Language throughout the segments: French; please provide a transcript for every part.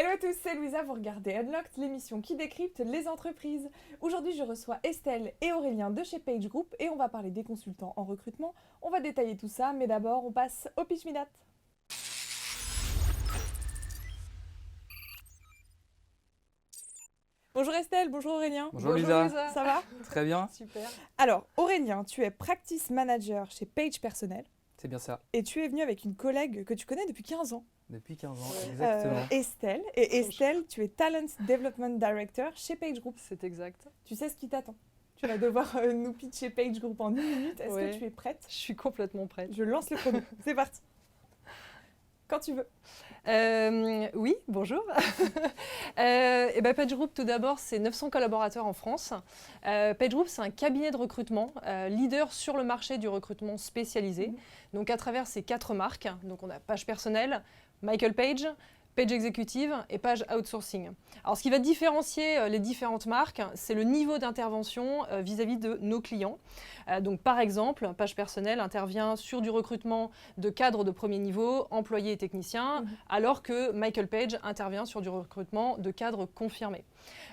Hello à tous, c'est Louisa, vous regardez Unlocked, l'émission qui décrypte les entreprises. Aujourd'hui, je reçois Estelle et Aurélien de chez Page Group et on va parler des consultants en recrutement. On va détailler tout ça, mais d'abord, on passe au Pitch Me That. Bonjour Estelle, bonjour Aurélien. Bonjour Lisa. Ça va? Très bien, Super. Alors, Aurélien, tu es Practice Manager chez Page Personnel c'est bien ça, et tu es venu avec une collègue que tu connais depuis 15 ans. depuis 15 ans, Ouais. exactement. Estelle. Et Estelle, tu es Talent Development Director chez Page Group. C'est exact. Tu sais ce qui t'attend. Tu vas devoir nous pitcher Page Group en 1 minute. Est-ce Ouais. que tu es prête? Je suis complètement prête. Je lance le chrono. C'est parti. Quand tu veux. Oui, bonjour. Page Group, tout d'abord, c'est 900 collaborateurs en France. Page Group, c'est un cabinet de recrutement, leader sur le marché du recrutement spécialisé. Donc, à travers ces 4 marques, donc on a Page Personnel, Michael Page, Page Executive et Page Outsourcing. Alors, ce qui va différencier les différentes marques, c'est le niveau d'intervention vis-à-vis de nos clients. Donc, par exemple, Page Personnel intervient sur du recrutement de cadres de premier niveau, employés et techniciens, alors que Michael Page intervient sur du recrutement de cadres confirmés.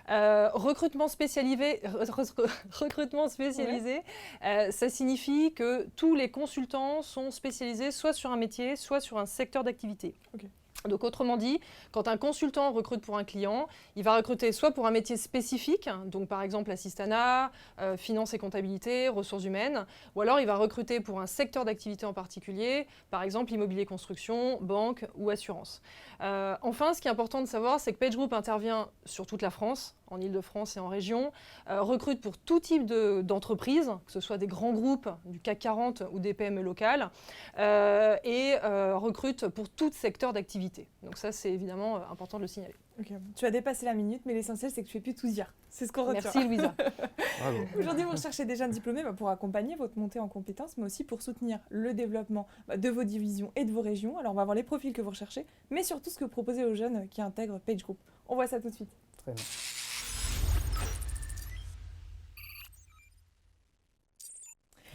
Recrutement spécialisé, ça signifie que tous les consultants sont spécialisés soit sur un métier, soit sur un secteur d'activité. Ok. Donc autrement dit, quand un consultant recrute pour un client, il va recruter soit pour un métier spécifique, donc par exemple assistanat, finance et comptabilité, ressources humaines, ou alors il va recruter pour un secteur d'activité en particulier, par exemple immobilier construction, banque ou assurance. Enfin, ce qui est important de savoir, c'est que Page Group intervient sur toute la France, en Ile-de-France et en région, recrute pour tout type d'entreprises, que ce soit des grands groupes du CAC 40 ou des PME locales, et recrute pour tout secteur d'activité. Donc ça, c'est évidemment important de le signaler. Okay. Tu as dépassé la minute, mais l'essentiel, c'est que tu es plus tout dire. C'est ce qu'on retient. Merci Louisa. Bravo. Aujourd'hui, vous recherchez des jeunes diplômés pour accompagner votre montée en compétences, mais aussi pour soutenir le développement de vos divisions et de vos régions. Alors, on va voir les profils que vous recherchez, mais surtout ce que vous proposez aux jeunes qui intègrent Page Group. On voit ça tout de suite. Très bien.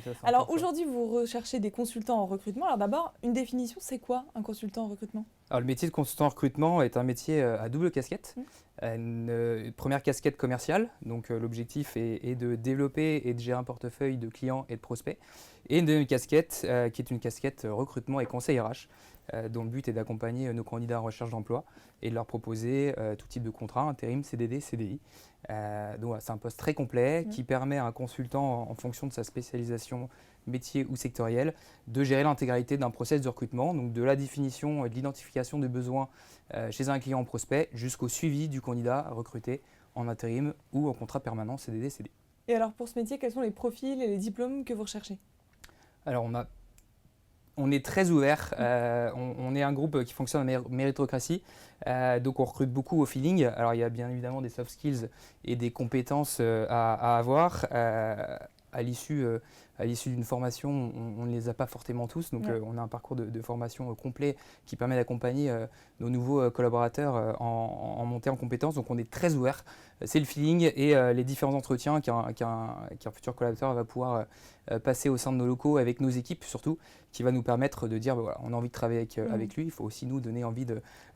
Ça, c'est Alors, important. aujourd'hui, vous recherchez des consultants en recrutement. Alors, d'abord, une définition, c'est quoi un consultant en recrutement? Alors, le métier de consultant en recrutement est un métier à double casquette. Une première casquette commerciale, donc l'objectif est de développer et de gérer un portefeuille de clients et de prospects. Et une deuxième casquette qui est une casquette recrutement et conseil RH, dont le but est d'accompagner nos candidats en recherche d'emploi et de leur proposer tout type de contrat, intérim, CDD, CDI. Donc voilà, c'est un poste très complet qui permet à un consultant, en fonction de sa spécialisation métier ou sectoriel, de gérer l'intégralité d'un process de recrutement, donc de la définition et de l'identification des besoins chez un client prospect jusqu'au suivi du candidat recruté en intérim ou en contrat permanent CDD, CDI. Et alors, pour ce métier, quels sont les profils et les diplômes que vous recherchez? Alors on est très ouvert, on est un groupe qui fonctionne en méritocratie, donc on recrute beaucoup au feeling. Alors il y a bien évidemment des soft skills et des compétences à avoir. À l'issue d'une formation, on ne les a pas forcément tous, donc on a un parcours de formation complet qui permet d'accompagner nos nouveaux collaborateurs en montée en compétences. Donc on est très ouvert, c'est le feeling et les différents entretiens qu'un futur collaborateur va pouvoir passer au sein de nos locaux avec nos équipes surtout, qui va nous permettre de dire voilà, on a envie de travailler avec lui, il faut aussi nous donner envie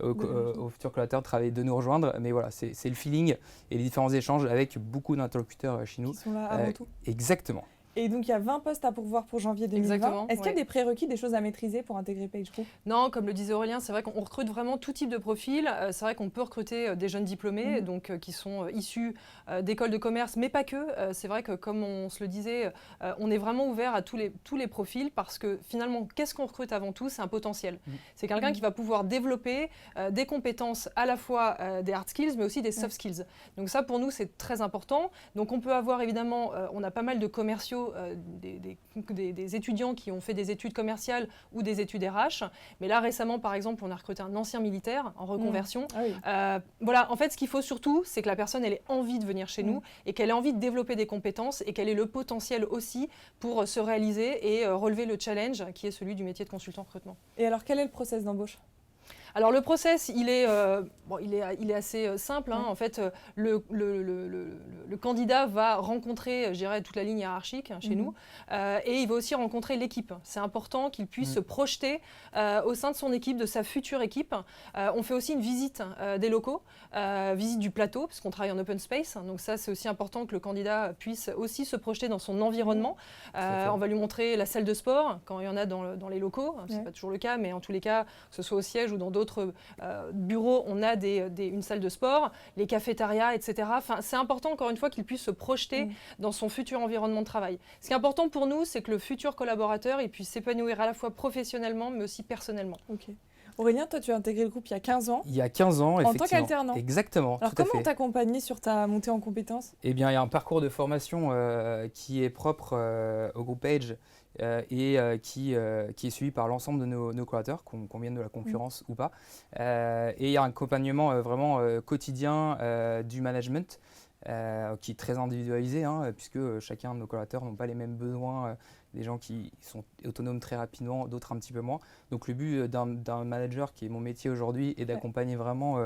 aux futurs collaborateurs de nous rejoindre, mais voilà, c'est le feeling et les différents échanges avec beaucoup d'interlocuteurs chez nous. Qui sont là avant tout. Exactement. Et donc, il y a 20 postes à pourvoir pour janvier 2020. Exactement, Est-ce qu'il y a des prérequis, des choses à maîtriser pour intégrer Page Group? Non, comme le disait Aurélien, c'est vrai qu'on recrute vraiment tout type de profil. C'est vrai qu'on peut recruter des jeunes diplômés donc, qui sont issus d'écoles de commerce, mais pas que. C'est vrai que, comme on se le disait, on est vraiment ouvert à tous les profils parce que finalement, qu'est-ce qu'on recrute avant tout? C'est un potentiel. C'est quelqu'un qui va pouvoir développer des compétences à la fois des hard skills, mais aussi des soft skills. Donc ça, pour nous, c'est très important. Donc on peut avoir évidemment, on a pas mal de commerciaux, des étudiants qui ont fait des études commerciales ou des études RH. Mais là, récemment, par exemple, on a recruté un ancien militaire en reconversion. Voilà, en fait, ce qu'il faut surtout, c'est que la personne elle ait envie de venir chez nous et qu'elle ait envie de développer des compétences et qu'elle ait le potentiel aussi pour se réaliser et relever le challenge qui est celui du métier de consultant recrutement. Et alors, quel est le process d'embauche? Alors le process, il est assez simple. Hein. En fait, le candidat va rencontrer, je dirais, toute la ligne hiérarchique chez nous, et il va aussi rencontrer l'équipe. C'est important qu'il puisse se projeter au sein de son équipe, de sa future équipe. On fait aussi une visite des locaux, visite du plateau, parce qu'on travaille en open space. Donc ça, c'est aussi important que le candidat puisse aussi se projeter dans son environnement. On va lui montrer la salle de sport, quand il y en a dans les locaux. Ce n'est pas toujours le cas, mais en tous les cas, que ce soit au siège ou dans d'autres bureaux, on a une salle de sport, les cafétérias, etc. Enfin, c'est important, encore une fois, qu'il puisse se projeter dans son futur environnement de travail. Ce qui est important pour nous, c'est que le futur collaborateur il puisse s'épanouir à la fois professionnellement, mais aussi personnellement. Ok. Aurélien, toi, tu as intégré le groupe il y a 15 ans. Il y a 15 ans, effectivement. En tant qu'alternant. Exactement. Alors, comment on t'a accompagné sur ta montée en compétences? Eh bien, il y a un parcours de formation qui est propre au groupe Page et qui est suivi par l'ensemble de nos collaborateurs, qu'on vienne de la concurrence ou pas. Et il y a un accompagnement vraiment quotidien du management qui est très individualisé, hein, puisque chacun de nos collaborateurs n'ont pas les mêmes besoins. Des gens qui sont autonomes très rapidement, d'autres un petit peu moins. Donc le but d'un manager, qui est mon métier aujourd'hui, est d'accompagner vraiment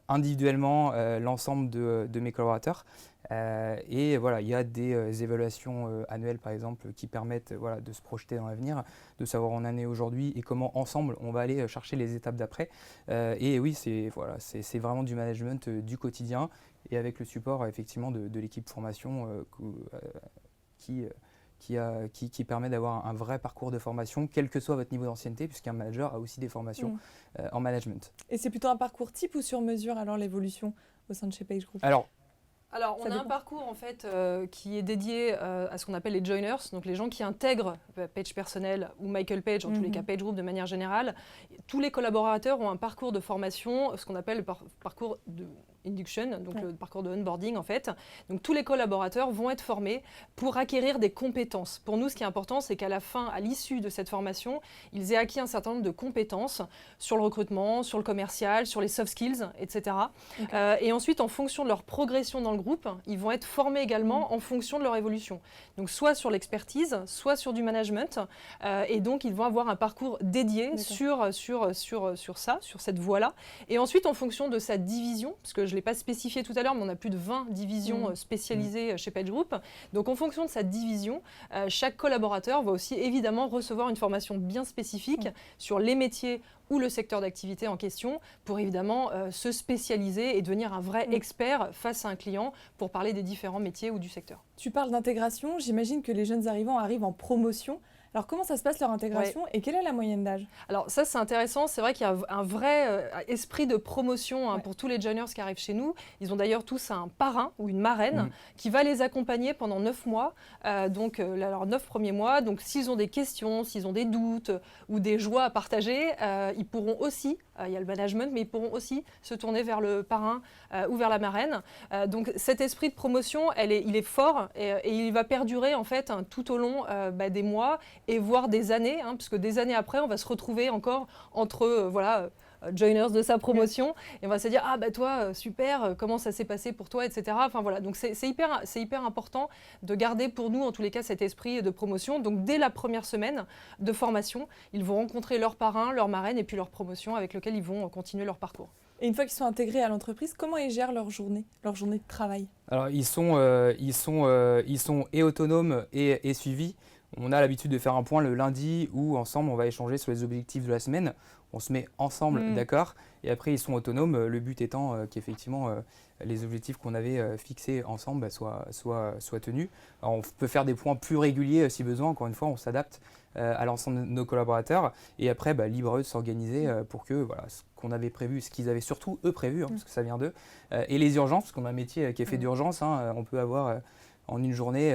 individuellement l'ensemble de mes collaborateurs. Et voilà, il y a des évaluations annuelles, par exemple, qui permettent de se projeter dans l'avenir, de savoir où on en est aujourd'hui et comment ensemble on va aller chercher les étapes d'après. Et oui, c'est vraiment du management du quotidien, et avec le support effectivement de l'équipe formation qui permet d'avoir un vrai parcours de formation, quel que soit votre niveau d'ancienneté, puisqu'un manager a aussi des formations en management. Et c'est plutôt un parcours type ou sur mesure, alors, l'évolution au sein de chez Page Group? Alors, on a un parcours en fait qui est dédié à ce qu'on appelle les joiners, donc les gens qui intègrent Page Personnel ou Michael Page, en tous les cas Page Group de manière générale. Tous les collaborateurs ont un parcours de formation, ce qu'on appelle le parcours de induction, donc le parcours de onboarding en fait. Donc tous les collaborateurs vont être formés pour acquérir des compétences. Pour nous, ce qui est important, c'est qu'à la fin, à l'issue de cette formation, ils aient acquis un certain nombre de compétences sur le recrutement, sur le commercial, sur les soft skills, etc. Et ensuite, en fonction de leur progression dans le groupe, ils vont être formés également en fonction de leur évolution. Donc soit sur l'expertise, soit sur du management. Et donc, ils vont avoir un parcours dédié sur cette voie-là. Et ensuite, en fonction de sa division, parce que je ne l'ai pas spécifié tout à l'heure, mais on a plus de 20 divisions spécialisées chez Page Group. Donc, en fonction de sa division, chaque collaborateur va aussi évidemment recevoir une formation bien spécifique sur les métiers ou le secteur d'activité en question pour évidemment se spécialiser et devenir un vrai expert face à un client pour parler des différents métiers ou du secteur. Tu parles d'intégration, j'imagine que les jeunes arrivants arrivent en promotion. Alors, comment ça se passe leur intégration et quelle est la moyenne d'âge? Alors ça, c'est intéressant. C'est vrai qu'il y a un vrai esprit de promotion pour tous les joiners qui arrivent chez nous. Ils ont d'ailleurs tous un parrain ou une marraine qui va les accompagner pendant 9 mois, donc leurs 9 premiers mois. Donc s'ils ont des questions, s'ils ont des doutes ou des joies à partager, ils pourront aussi, il y a le management, mais ils pourront aussi se tourner vers le parrain ou vers la marraine. Donc cet esprit de promotion, il est fort et il va perdurer en fait tout au long des mois et voire des années, puisque des années après, on va se retrouver encore entre joiners de sa promotion et on va se dire toi super, comment ça s'est passé pour toi, etc. Enfin voilà, donc c'est hyper important de garder pour nous en tous les cas cet esprit de promotion. Donc dès la première semaine de formation, ils vont rencontrer leur parrain, leur marraine et puis leur promotion avec lequel ils vont continuer leur parcours. Et une fois qu'ils sont intégrés à l'entreprise, comment ils gèrent leur journée de travail? Alors ils sont et autonomes et suivis. On a l'habitude de faire un point le lundi où ensemble on va échanger sur les objectifs de la semaine. On se met ensemble d'accord et après ils sont autonomes, le but étant qu'effectivement les objectifs qu'on avait fixés ensemble soient tenus. Alors, on peut faire des points plus réguliers si besoin, encore une fois on s'adapte à l'ensemble de nos collaborateurs et après libre à eux de s'organiser pour que ce qu'on avait prévu, ce qu'ils avaient surtout eux prévu, parce que ça vient d'eux, et les urgences, parce qu'on a un métier qui est fait d'urgence, on peut avoir en une journée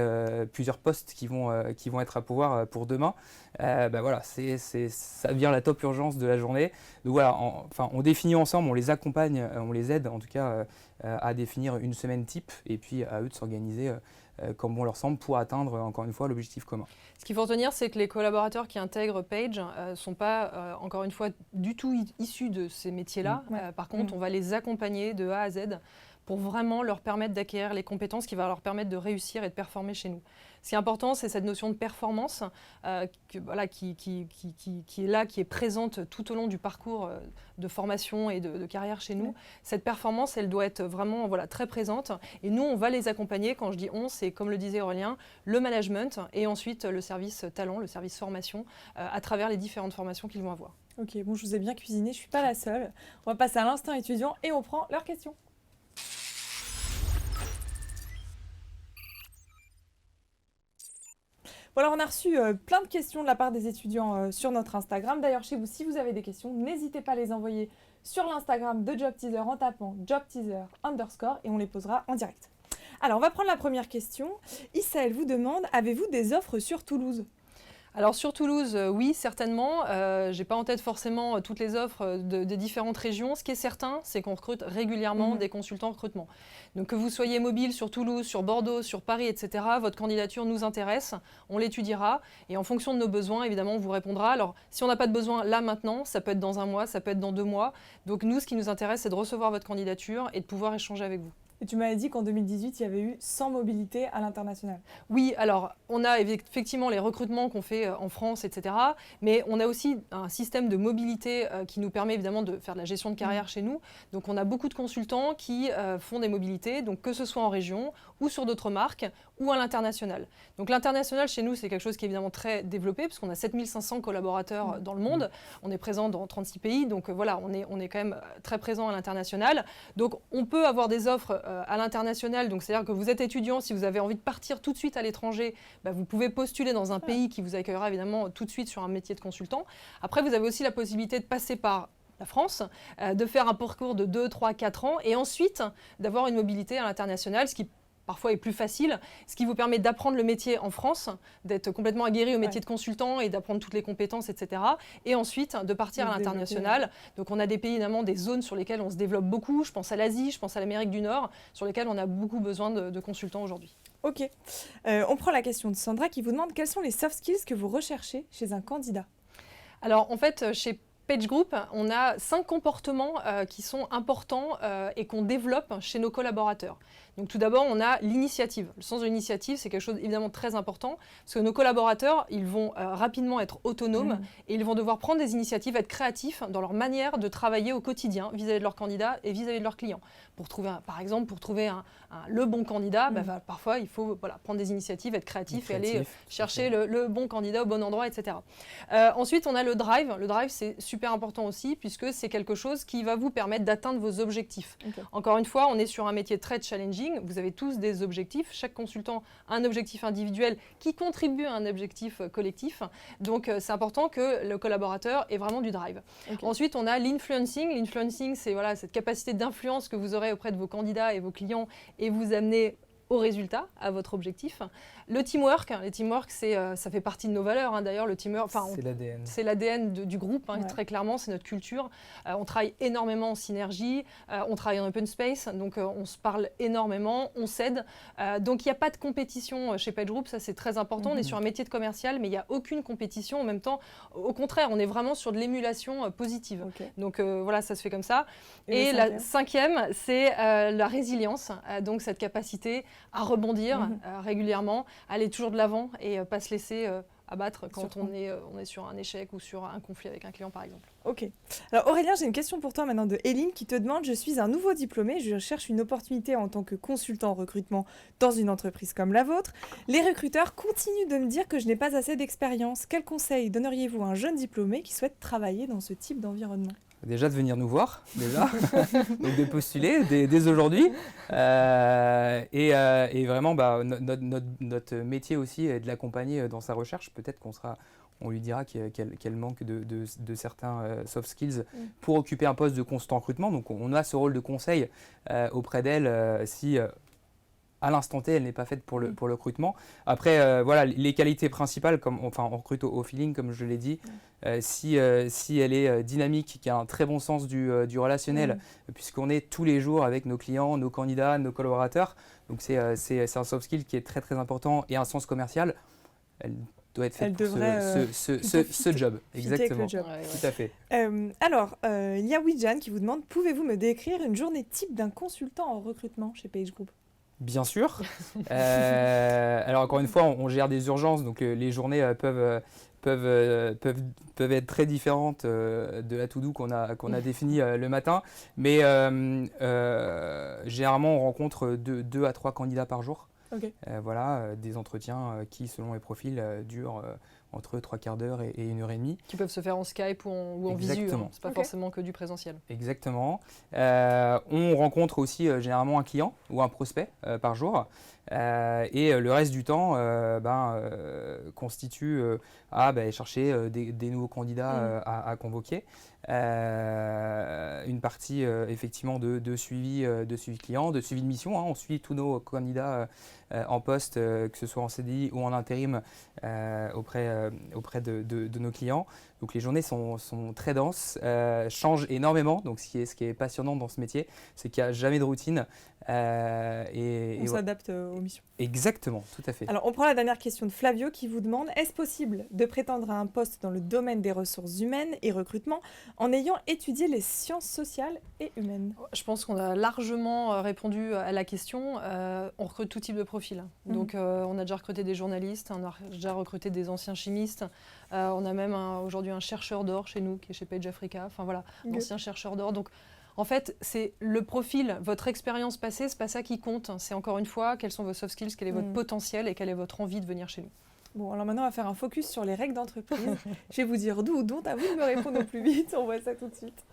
plusieurs postes qui vont être à pourvoir pour demain. Ça devient la top urgence de la journée. Donc voilà, on définit ensemble, on les accompagne, on les aide en tout cas à définir une semaine type et puis à eux de s'organiser comme bon leur semble pour atteindre encore une fois l'objectif commun. Ce qu'il faut retenir, c'est que les collaborateurs qui intègrent Page ne sont pas, encore une fois, du tout issus de ces métiers-là. Par contre, on va les accompagner de A à Z pour vraiment leur permettre d'acquérir les compétences qui vont leur permettre de réussir et de performer chez nous. Ce qui est important, c'est cette notion de performance qui est là, qui est présente tout au long du parcours de formation et de carrière chez nous. Cette performance, elle doit être vraiment très présente. Et nous, on va les accompagner. Quand je dis on, c'est comme le disait Aurélien, le management et ensuite le service talent, le service formation, à travers les différentes formations qu'ils vont avoir. Ok, bon, je vous ai bien cuisiné, je ne suis pas la seule. On va passer à l'instant étudiant et on prend leurs questions. Bon, alors on a reçu plein de questions de la part des étudiants sur notre Instagram. D'ailleurs, chez vous, si vous avez des questions, n'hésitez pas à les envoyer sur l'Instagram de JobTeaser en tapant JobTeaser_ et on les posera en direct. Alors, on va prendre la première question. Issaël vous demande, avez-vous des offres sur Toulouse ? Alors sur Toulouse, oui, certainement. Je n'ai pas en tête forcément toutes les offres des différentes régions. Ce qui est certain, c'est qu'on recrute régulièrement des consultants recrutement. Donc que vous soyez mobile sur Toulouse, sur Bordeaux, sur Paris, etc., votre candidature nous intéresse, on l'étudiera et en fonction de nos besoins, évidemment, on vous répondra. Alors si on n'a pas de besoin là maintenant, ça peut être dans un mois, ça peut être dans 2 mois. Donc nous, ce qui nous intéresse, c'est de recevoir votre candidature et de pouvoir échanger avec vous. Et tu m'avais dit qu'en 2018, il y avait eu 100 mobilités à l'international. Oui, alors on a effectivement les recrutements qu'on fait en France, etc. Mais on a aussi un système de mobilité qui nous permet évidemment de faire de la gestion de carrière chez nous. Donc on a beaucoup de consultants qui font des mobilités, donc que ce soit en région ou sur d'autres marques ou à l'international. Donc l'international chez nous, c'est quelque chose qui est évidemment très développé puisqu'on a 7500 collaborateurs dans le monde. On est présent dans 36 pays, donc voilà, on est quand même très présent à l'international. Donc on peut avoir des offres à l'international, donc c'est-à-dire que vous êtes étudiant, si vous avez envie de partir tout de suite à l'étranger, vous pouvez postuler dans un pays qui vous accueillera évidemment tout de suite sur un métier de consultant. Après, vous avez aussi la possibilité de passer par la France, de faire un parcours de 2, 3, 4 ans et ensuite d'avoir une mobilité à l'international, ce qui parfois est plus facile, ce qui vous permet d'apprendre le métier en France, d'être complètement aguerri au métier de consultant et d'apprendre toutes les compétences, etc. Et ensuite de partir à l'international. Donc on a des pays, évidemment, des zones sur lesquelles on se développe beaucoup. Je pense à l'Asie, je pense à l'Amérique du Nord, sur lesquelles on a beaucoup besoin de consultants aujourd'hui. Ok. On prend la question de Sandra qui vous demande quels sont les soft skills que vous recherchez chez un candidat. Alors en fait, chez PageGroup, on a 5 comportements qui sont importants et qu'on développe chez nos collaborateurs. Donc tout d'abord, on a l'initiative. Le sens de l'initiative, c'est quelque chose évidemment très important parce que nos collaborateurs, ils vont rapidement être autonomes et ils vont devoir prendre des initiatives, être créatifs dans leur manière de travailler au quotidien vis-à-vis de leurs candidats et vis-à-vis de leurs clients. Pour trouver, par exemple, le bon candidat, parfois il faut prendre des initiatives, être créatif et aller chercher le bon candidat au bon endroit, etc. Ensuite, on a le drive. Le drive, c'est super important aussi puisque c'est quelque chose qui va vous permettre d'atteindre vos objectifs. Encore une fois, on est sur un métier très challenging. Vous avez tous des objectifs. Chaque consultant a un objectif individuel qui contribue à un objectif collectif. Donc, c'est important que le collaborateur ait vraiment du drive. Ensuite, on a l'influencing. L'influencing, c'est cette capacité d'influence que vous aurez auprès de vos candidats et vos clients et vous amener au résultat, à votre objectif. Le teamwork, ça fait partie de nos valeurs. D'ailleurs, le teamwork, c'est l'ADN. C'est l'ADN du groupe, très clairement, c'est notre culture. On travaille énormément en synergie, on travaille en open space, donc on se parle énormément, on s'aide. Donc il n'y a pas de compétition chez PageGroup, ça c'est très important. On est sur un métier de commercial, mais il n'y a aucune compétition. En même temps, au contraire, on est vraiment sur de l'émulation positive. Donc voilà, ça se fait comme ça. Et la cinquième, c'est la résilience, donc cette capacité à rebondir régulièrement, aller toujours de l'avant et pas se laisser abattre quand on est sur un échec ou sur un conflit avec un client, par exemple. Ok. Alors Aurélien, j'ai une question pour toi maintenant de Eline qui te demande, je suis un nouveau diplômé, je cherche une opportunité en tant que consultant en recrutement dans une entreprise comme la vôtre. Les recruteurs continuent de me dire que je n'ai pas assez d'expérience. Quels conseils donneriez-vous à un jeune diplômé qui souhaite travailler dans ce type d'environnement ? Déjà de venir nous voir, donc de postuler dès aujourd'hui. Et vraiment, notre métier aussi est de l'accompagner dans sa recherche. Peut-être on lui dira qu'elle manque de certains soft skills pour occuper un poste de consultant recrutement. Donc on a ce rôle de conseil auprès d'elle si à l'instant T, elle n'est pas faite pour le recrutement. Après, les qualités principales, on recrute au feeling, comme je l'ai dit. Si elle est dynamique, qui a un très bon sens du relationnel, puisqu'on est tous les jours avec nos clients, nos candidats, nos collaborateurs. Donc c'est un soft skill qui est très très important et un sens commercial. doit être faite Elle pour devrait, ce job. fitter avec le Exactement. job. Ouais, ouais. Tout à fait. Alors, il y a Widjan qui vous demande, pouvez-vous me décrire une journée type d'un consultant en recrutement chez PageGroup? Bien sûr. Alors encore une fois, on gère des urgences, donc les journées peuvent être très différentes de la to-do qu'on a définie le matin. Mais généralement, on rencontre 2 à 3 candidats par jour. Ok. Voilà, des entretiens qui, selon les profils, durent entre 3 quarts d'heure et 1 heure et demie. Qui peuvent se faire en Skype ou en visu. Exactement. C'est pas Ok. forcément que du présentiel. Exactement. On rencontre aussi généralement un client ou un prospect par jour. Et le reste du temps constitue à chercher des nouveaux candidats à convoquer. Une partie effectivement de suivi client, de suivi de mission. On suit tous nos candidats en poste, que ce soit en CDI ou en intérim auprès de nos clients. Donc les journées sont très denses, changent énormément. Donc ce qui est passionnant dans ce métier, c'est qu'il n'y a jamais de routine. On s'adapte aux missions. Exactement, tout à fait. Alors, on prend la dernière question de Flavio qui vous demande, est-ce possible de prétendre à un poste dans le domaine des ressources humaines et recrutement en ayant étudié les sciences sociales et humaines? Je pense qu'on a largement répondu à la question. On recrute tout type de profil. Donc, on a déjà recruté des journalistes, on a déjà recruté des anciens chimistes. On a même aujourd'hui un chercheur d'or chez nous, qui est chez Page Africa. Enfin voilà, un ancien chercheur d'or. Donc, en fait, c'est le profil, votre expérience passée, c'est pas ça qui compte. C'est encore une fois, quels sont vos soft skills, quel est votre potentiel et quelle est votre envie de venir chez nous. Bon, alors maintenant, on va faire un focus sur les règles d'entreprise. Je vais vous dire d'où ou dont, à vous de me répondre au plus vite. On voit ça tout de suite.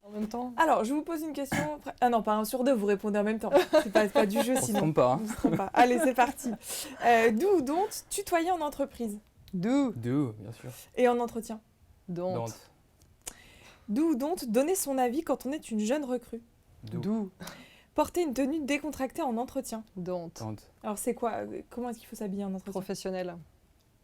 En même temps, Alors, je vous pose une question. Ah non, pas un sur deux, vous répondez en même temps. C'est pas du jeu, On se sinon. trompe pas. On se trompe pas. Allez, c'est parti. D'où ou dont tutoyer en entreprise d'où Bien sûr. et en entretien? Dont. D'où ou dont donner son avis quand on est une jeune recrue? D'où. Porter une tenue décontractée en entretien. Dont. Alors, c'est quoi? Comment est-ce qu'il faut s'habiller en entretien? Professionnel.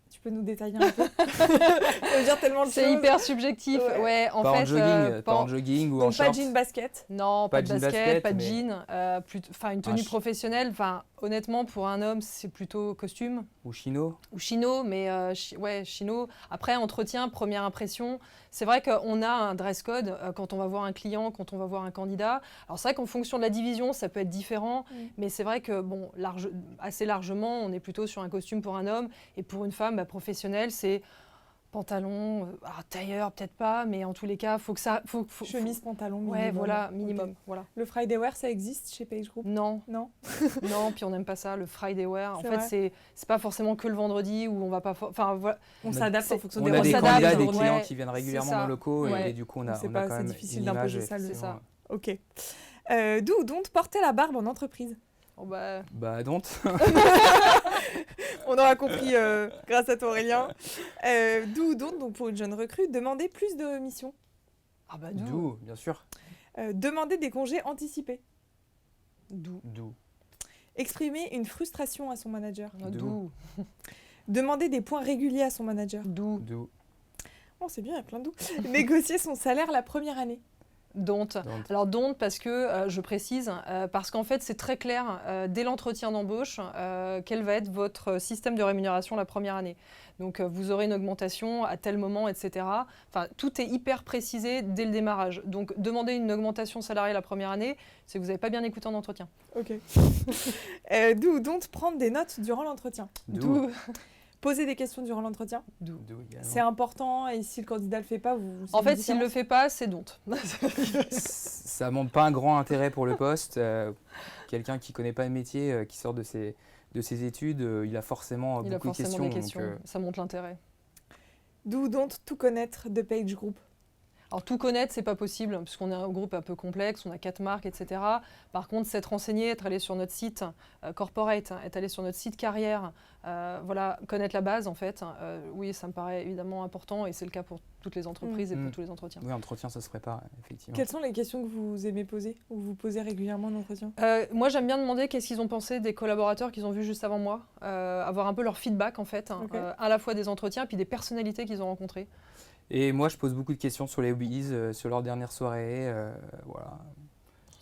Tu peux nous détailler un peu? Ça veut dire tellement de C'est choses. hyper subjectif. Ouais, en Pas fait. en jogging, pas en jogging ou en Donc, pas de short. jean basket. Non, pas de jean basket, pas de mais- jean. Une tenue ch- professionnelle. Honnêtement, pour un homme, c'est plutôt costume Ou chino. ou chino, mais chino. Après, entretien, première impression. C'est vrai qu'on a un dress code quand on va voir un client, quand on va voir un candidat. Alors c'est vrai qu'en fonction de la division, ça peut être différent, mais c'est vrai que assez largement, on est plutôt sur un costume pour un homme et pour une femme professionnelle, c'est pantalon, tailleur peut-être pas, mais en tous les cas, faut que ça, Chemise, pantalon, minimum. Ouais, voilà, minimum, Ok. voilà. Le Friday Wear, ça existe chez Page Group? Non, Non. non, puis on n'aime pas ça, le Friday wear. En C'est fait, vrai. c'est pas forcément que le vendredi où on va pas. Enfin, voilà. On On a- s'adapte en fonction On des a des recettes. candidats, des journée. clients qui viennent régulièrement C'est ça. dans nos locaux Ouais. et du coup on a C'est quand pas même difficile une d'imposer image ça, c'est ça. Ok. D'où ou dont porter la barbe en entreprise? Oh, bah, Bah don't. On aura compris grâce à toi Aurélien. D'où ou dont, donc pour une jeune recrue, demander plus de missions. d'où. D'où, bien sûr. Demander des congés anticipés. D'où. D'où. Exprimer une frustration à son manager. D'où. Demander des points réguliers à son manager. D'où. D'où. Oh, c'est bien, il y a plein d'où. Négocier son salaire la première année. Don't. Don't. Alors don't parce que, je précise, parce qu'en fait c'est très clair dès l'entretien d'embauche quel va être votre système de rémunération la première année. Donc vous aurez une augmentation à tel moment, etc. Enfin, tout est hyper précisé dès le démarrage. Donc demander une augmentation salariale la première année, c'est que vous n'avez pas bien écouté en entretien. Ok. D'où ou dont prendre des notes durant l'entretien. D'où. Poser des questions durant l'entretien. D'où. D'où également. C'est important et si le candidat le fait pas, vous. En fait, s'il ne le fait pas, c'est don't. Ça montre pas un grand intérêt pour le poste. Quelqu'un qui connaît pas le métier, qui sort de ses études, il a forcément Il a beaucoup de forcément questions. des questions. donc, Ça montre l'intérêt. D'où ou dont tout connaître de Page Group. Alors tout connaître, c'est pas possible, puisqu'on est un groupe un peu complexe, on a 4 marques, etc. Par contre, s'être renseigné, être allé sur notre site corporate, être allé sur notre site carrière, voilà, connaître la base en fait, oui, ça me paraît évidemment important et c'est le cas pour toutes les entreprises et pour tous les entretiens. oui, entretien, ça se prépare, effectivement. Quelles sont les questions que vous aimez poser ou vous posez régulièrement en entretien? Moi, j'aime bien demander qu'est-ce qu'ils ont pensé des collaborateurs qu'ils ont vus juste avant moi, avoir un peu leur feedback en fait, Ok. à la fois des entretiens puis des personnalités qu'ils ont rencontrées. Et moi, je pose beaucoup de questions sur les hobbies, sur leur dernière soirée. Voilà.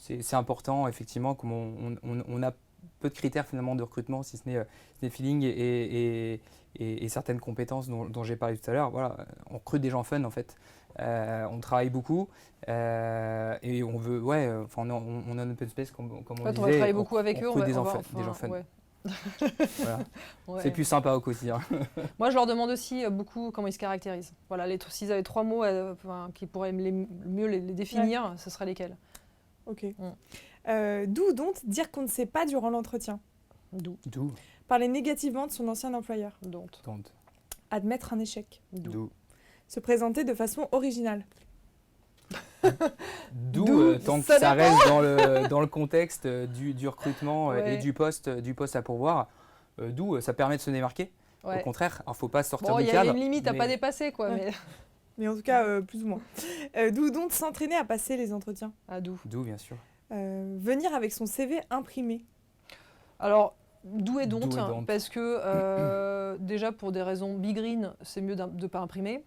c'est important, effectivement, comme on a peu de critères finalement de recrutement, si ce n'est feeling et certaines compétences dont j'ai parlé tout à l'heure. Voilà, on recrute des gens fun en fait. On travaille beaucoup et on veut, on a un open space comme on disait. On va travailler beaucoup avec eux. On recrute des gens fun. Ouais. Voilà. Ouais. C'est plus sympa au quotidien. Moi, je leur demande aussi beaucoup comment ils se caractérisent. Voilà, s'ils avaient 3 mots qui pourraient mieux les définir, ce seraient lesquels? Ok. D'où donc dire qu'on ne sait pas durant l'entretien? D'où. Parler négativement de son ancien employeur. Don't. Admettre un échec. D'où. Se présenter de façon originale. D'où tant que ça reste dans le contexte du recrutement et du poste à pourvoir. D'où ça permet de se démarquer. Ouais. Au contraire, il ne faut pas sortir Bon, du cadre. Il y a une limite à ne pas dépasser, quoi. Ouais. Mais en tout cas, plus ou moins. D'où donc s'entraîner à passer les entretiens. D'où. D'où, bien sûr. Venir avec son CV imprimé. Alors, d'où et D'où don't, et don't. parce que déjà pour des raisons big green, c'est mieux de ne pas imprimer.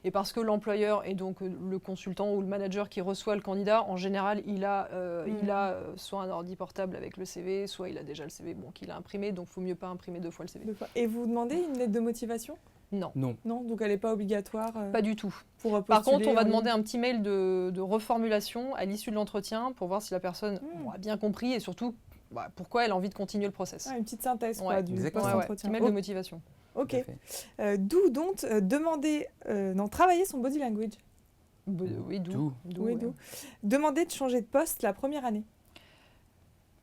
Et parce que l'employeur et donc le consultant ou le manager qui reçoit le candidat, en général, il a soit un ordi portable avec le CV, soit il a déjà le CV qu'il a imprimé, donc il faut mieux pas imprimer 2 fois le CV. Et vous demandez une lettre de motivation? Non. Non. Non, donc elle n'est pas obligatoire. Pas du tout. Pour Par contre, on va en demander ligne. un petit mail de reformulation à l'issue de l'entretien pour voir si la personne a bien compris et surtout pourquoi elle a envie de continuer le process. Une petite synthèse Ouais, du exactement. post-entretien. Petit mail de motivation. Ok. Tout à fait. D'où donc travailler son body language. Oui, d'où. Oui, d'où. Demander de changer de poste la première année.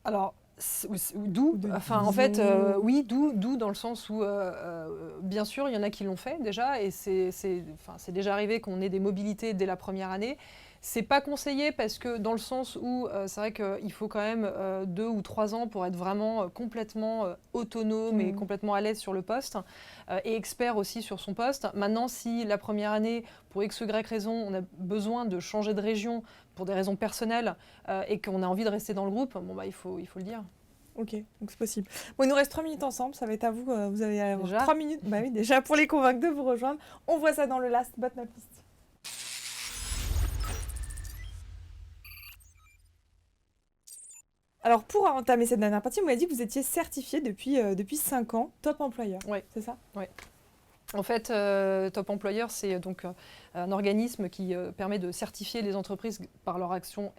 Alors, d'où en fait, oui, d'où dans le sens où, bien sûr, il y en a qui l'ont fait déjà, et c'est déjà arrivé qu'on ait des mobilités dès la première année. C'est pas conseillé parce que dans le sens où c'est vrai qu'il faut quand même 2 ou 3 ans pour être vraiment complètement autonome et complètement à l'aise sur le poste et expert aussi sur son poste. Maintenant, si la première année, pour X ou Y raison, on a besoin de changer de région pour des raisons personnelles et qu'on a envie de rester dans le groupe, il faut le dire. Ok, donc c'est possible. Bon, il nous reste 3 minutes ensemble, ça va être à vous. Vous avez Déjà 3 minutes déjà pour les convaincre de vous rejoindre. On voit ça dans le last but not least. Alors, pour entamer cette dernière partie, vous m'avez dit que vous étiez certifié depuis 5 ans, top employeur. Oui. C'est ça? Oui. En fait, Top Employer, c'est donc un organisme qui permet de certifier les entreprises par leurs actions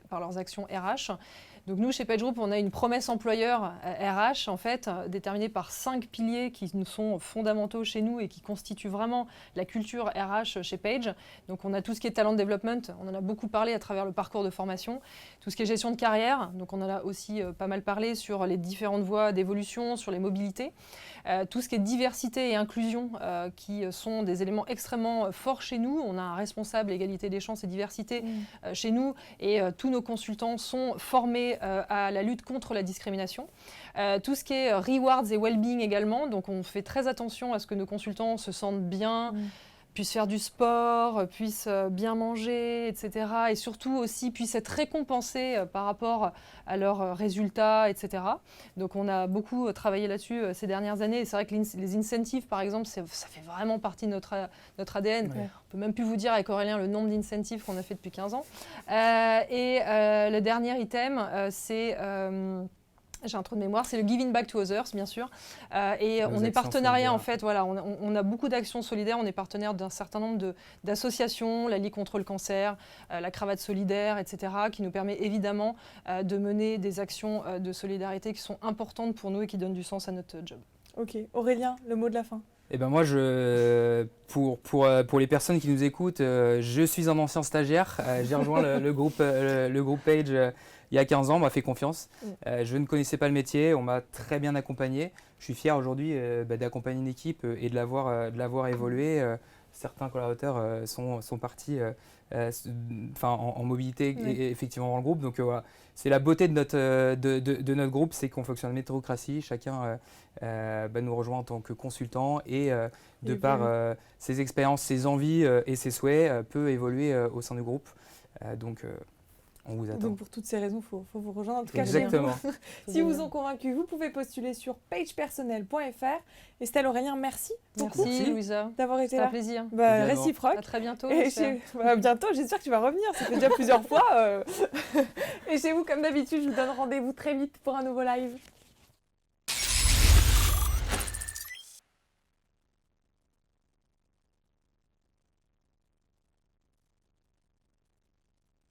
RH. Donc nous, chez PageGroup, on a une promesse employeur RH, en fait, déterminée par 5 piliers qui nous sont fondamentaux chez nous et qui constituent vraiment la culture RH chez Page. Donc on a tout ce qui est talent development, on en a beaucoup parlé à travers le parcours de formation, tout ce qui est gestion de carrière, donc on en a aussi pas mal parlé sur les différentes voies d'évolution, sur les mobilités, tout ce qui est diversité et inclusion, qui sont des éléments extrêmement forts chez nous. On a un responsable égalité des chances et diversité chez nous, et tous nos consultants sont formés à la lutte contre la discrimination. Tout ce qui est rewards et well-being également, donc on fait très attention à ce que nos consultants se sentent bien, puissent faire du sport, puissent bien manger, etc. Et surtout aussi puissent être récompensés par rapport à leurs résultats, etc. Donc on a beaucoup travaillé là-dessus ces dernières années. Et c'est vrai que les incentives, par exemple, ça fait vraiment partie de notre ADN. Ouais. On ne peut même plus vous dire avec Aurélien le nombre d'incentives qu'on a fait depuis 15 ans. Le dernier item, c'est... j'ai un trou de mémoire, c'est le Giving Back to Others, bien sûr. Et on est partenariat, en fait, voilà, on a beaucoup d'actions solidaires, on est partenaire d'un certain nombre d'associations, la Ligue contre le cancer, la Cravate solidaire, etc., qui nous permet évidemment de mener des actions de solidarité qui sont importantes pour nous et qui donnent du sens à notre job. Ok. Aurélien, le mot de la fin. Eh ben moi, pour les personnes qui nous écoutent, je suis un ancien stagiaire. J'ai rejoint le groupe Page il y a 15 ans, on m'a fait confiance. Je ne connaissais pas le métier, on m'a très bien accompagné. Je suis fier aujourd'hui d'accompagner une équipe et de la voir évoluer. Certains collaborateurs sont partis en mobilité effectivement dans le groupe. Donc voilà, c'est la beauté de notre groupe, c'est qu'on fonctionne en méritocratie. Chacun nous rejoint en tant que consultant et de par ses expériences, ses envies et ses souhaits peut évoluer au sein du groupe. Donc On vous attend. Donc pour toutes ces raisons, il faut vous rejoindre. En tout cas, Exactement. si vous ont convaincu, vous pouvez postuler sur pagepersonnel.fr. Estelle, Aurélien, merci beaucoup Merci Louisa. d'avoir été C'était un là. plaisir. Bah, Également. réciproque. À très bientôt. Et j'espère. bientôt, j'espère que tu vas revenir. Ça fait déjà plusieurs fois. Et chez vous, comme d'habitude, je vous donne rendez-vous très vite pour un nouveau live.